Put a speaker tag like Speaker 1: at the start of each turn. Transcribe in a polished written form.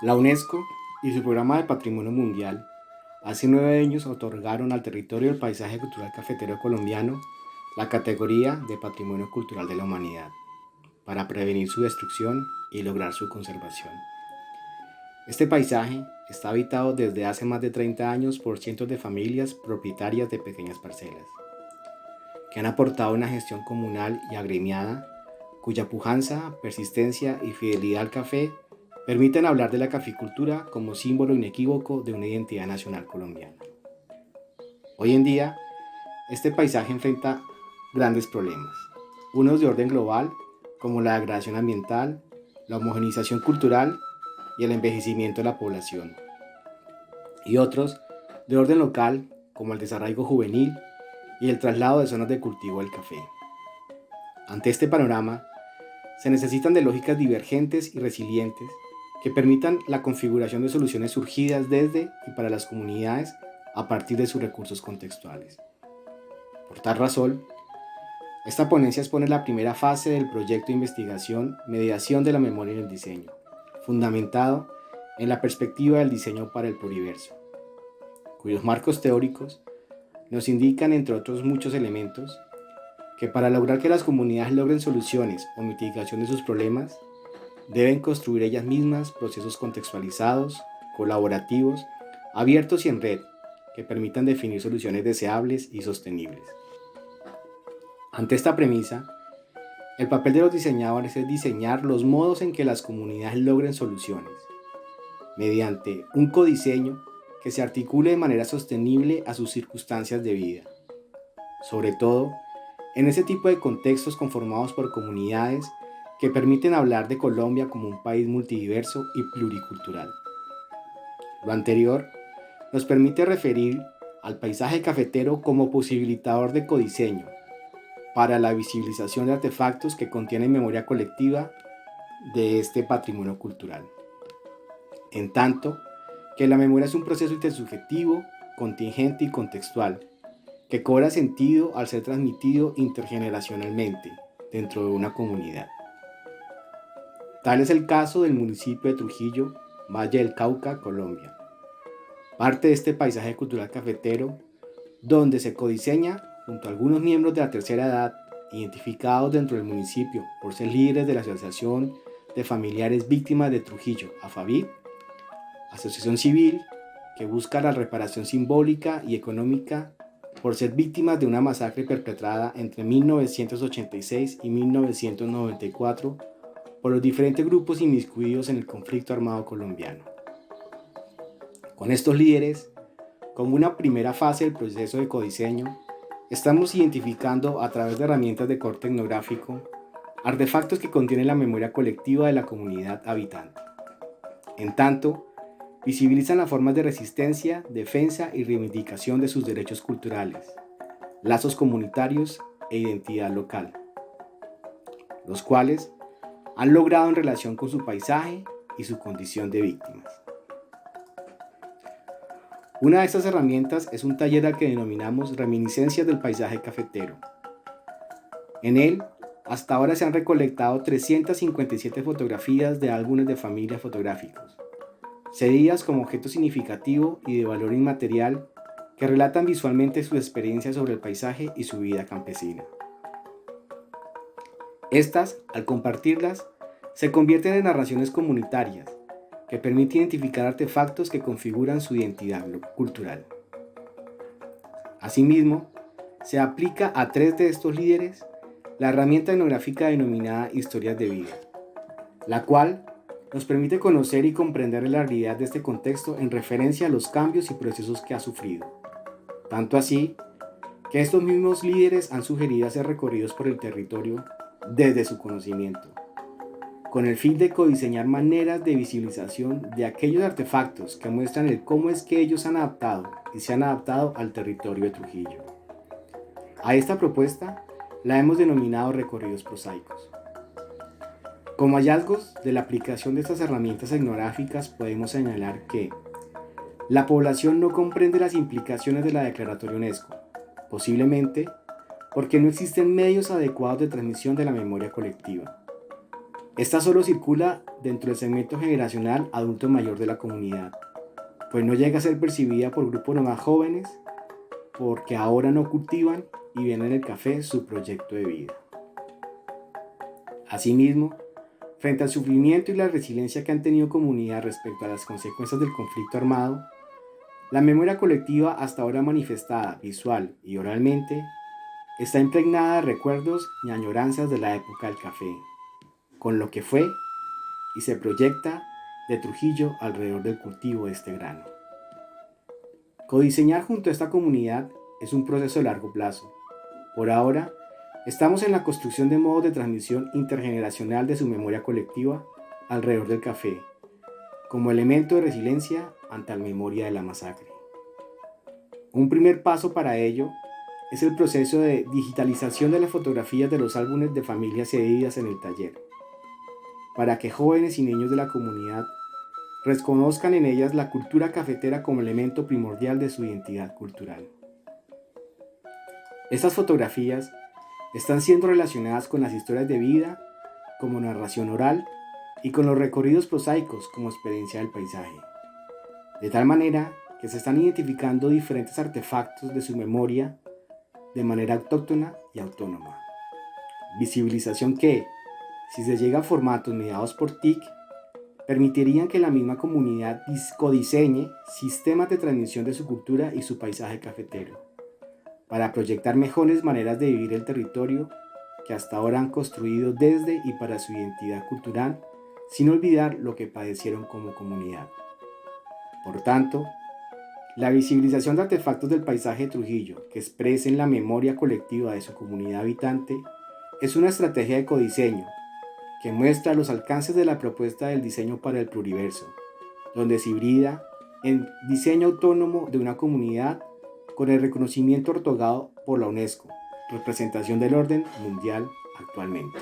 Speaker 1: La UNESCO y su programa de Patrimonio Mundial hace 9 años otorgaron al territorio del paisaje cultural cafetero colombiano la categoría de Patrimonio Cultural de la Humanidad para prevenir su destrucción y lograr su conservación. Este paisaje está habitado desde hace más de 30 años por cientos de familias propietarias de pequeñas parcelas, que han aportado una gestión comunal y agremiada, cuya pujanza, persistencia y fidelidad al café permiten hablar de la caficultura como símbolo inequívoco de una identidad nacional colombiana. Hoy en día, este paisaje enfrenta grandes problemas, unos de orden global, como la degradación ambiental, la homogeneización cultural y el envejecimiento de la población, y otros de orden local, como el desarraigo juvenil y el traslado de zonas de cultivo del café. Ante este panorama, se necesitan de lógicas divergentes y resilientes que permitan la configuración de soluciones surgidas desde y para las comunidades a partir de sus recursos contextuales. Por tal razón, esta ponencia expone la primera fase del proyecto de investigación Mediación de la memoria en el diseño, fundamentado en la perspectiva del diseño para el pluriverso, cuyos marcos teóricos nos indican, entre otros muchos elementos, que para lograr que las comunidades logren soluciones o mitigación de sus problemas, deben construir ellas mismas procesos contextualizados, colaborativos, abiertos y en red, que permitan definir soluciones deseables y sostenibles. Ante esta premisa, el papel de los diseñadores es diseñar los modos en que las comunidades logren soluciones, mediante un codiseño que se articule de manera sostenible a sus circunstancias de vida, sobre todo en ese tipo de contextos conformados por comunidades que permiten hablar de Colombia como un país multidiverso y pluricultural. Lo anterior nos permite referir al paisaje cafetero como posibilitador de codiseño para la visibilización de artefactos que contienen memoria colectiva de este patrimonio cultural. En tanto que la memoria es un proceso intersubjetivo, contingente y contextual, que cobra sentido al ser transmitido intergeneracionalmente dentro de una comunidad. Tal es el caso del municipio de Trujillo, Valle del Cauca, Colombia, parte de este paisaje cultural cafetero, donde se codiseña junto a algunos miembros de la tercera edad, identificados dentro del municipio por ser líderes de la Asociación de Familiares Víctimas de Trujillo, AFAVIT, asociación civil que busca la reparación simbólica y económica por ser víctimas de una masacre perpetrada entre 1986 y 1994 por los diferentes grupos inmiscuidos en el conflicto armado colombiano. Con estos líderes, como una primera fase del proceso de codiseño, estamos identificando a través de herramientas de corte etnográfico artefactos que contienen la memoria colectiva de la comunidad habitante. En tanto, visibilizan las formas de resistencia, defensa y reivindicación de sus derechos culturales, lazos comunitarios e identidad local, los cuales han logrado en relación con su paisaje y su condición de víctimas. Una de estas herramientas es un taller al que denominamos Reminiscencias del Paisaje Cafetero. En él, hasta ahora se han recolectado 357 fotografías de álbumes de familia fotográficos, cedidas como objeto significativo y de valor inmaterial que relatan visualmente sus experiencias sobre el paisaje y su vida campesina. Estas, al compartirlas, se convierten en narraciones comunitarias que permiten identificar artefactos que configuran su identidad cultural. Asimismo, se aplica a 3 de estos líderes la herramienta etnográfica denominada Historias de Vida, la cual nos permite conocer y comprender la realidad de este contexto en referencia a los cambios y procesos que ha sufrido. Tanto así, que estos mismos líderes han sugerido hacer recorridos por el territorio desde su conocimiento, con el fin de codiseñar maneras de visibilización de aquellos artefactos que muestran el cómo es que ellos han adaptado y se han adaptado al territorio de Trujillo. A esta propuesta la hemos denominado recorridos prosaicos. Como hallazgos de la aplicación de estas herramientas etnográficas podemos señalar que la población no comprende las implicaciones de la declaratoria UNESCO, posiblemente porque no existen medios adecuados de transmisión de la memoria colectiva. Esta solo circula dentro del segmento generacional adulto mayor de la comunidad, pues no llega a ser percibida por grupos no más jóvenes porque ahora no cultivan y ven en el café su proyecto de vida. Asimismo, frente al sufrimiento y la resiliencia que han tenido comunidad respecto a las consecuencias del conflicto armado, la memoria colectiva hasta ahora manifestada visual y oralmente está impregnada de recuerdos y añoranzas de la época del café, con lo que fue y se proyecta de Trujillo alrededor del cultivo de este grano. Codiseñar junto a esta comunidad es un proceso de largo plazo. Por ahora, estamos en la construcción de modos de transmisión intergeneracional de su memoria colectiva alrededor del café, como elemento de resiliencia ante la memoria de la masacre. Un primer paso para ello es el proceso de digitalización de las fotografías de los álbumes de familias cedidas en el taller, para que jóvenes y niños de la comunidad reconozcan en ellas la cultura cafetera como elemento primordial de su identidad cultural. Estas fotografías están siendo relacionadas con las historias de vida como narración oral y con los recorridos prosaicos como experiencia del paisaje, de tal manera que se están identificando diferentes artefactos de su memoria de manera autóctona y autónoma. Visibilización que, si se llega a formatos mediados por TIC, permitirían que la misma comunidad codiseñe sistemas de transmisión de su cultura y su paisaje cafetero, para proyectar mejores maneras de vivir el territorio que hasta ahora han construido desde y para su identidad cultural, sin olvidar lo que padecieron como comunidad. Por tanto, la visibilización de artefactos del paisaje de Trujillo que expresen la memoria colectiva de su comunidad habitante es una estrategia de codiseño que muestra los alcances de la propuesta del diseño para el pluriverso, donde se hibrida en diseño autónomo de una comunidad con el reconocimiento otorgado por la UNESCO, representación del orden mundial actualmente.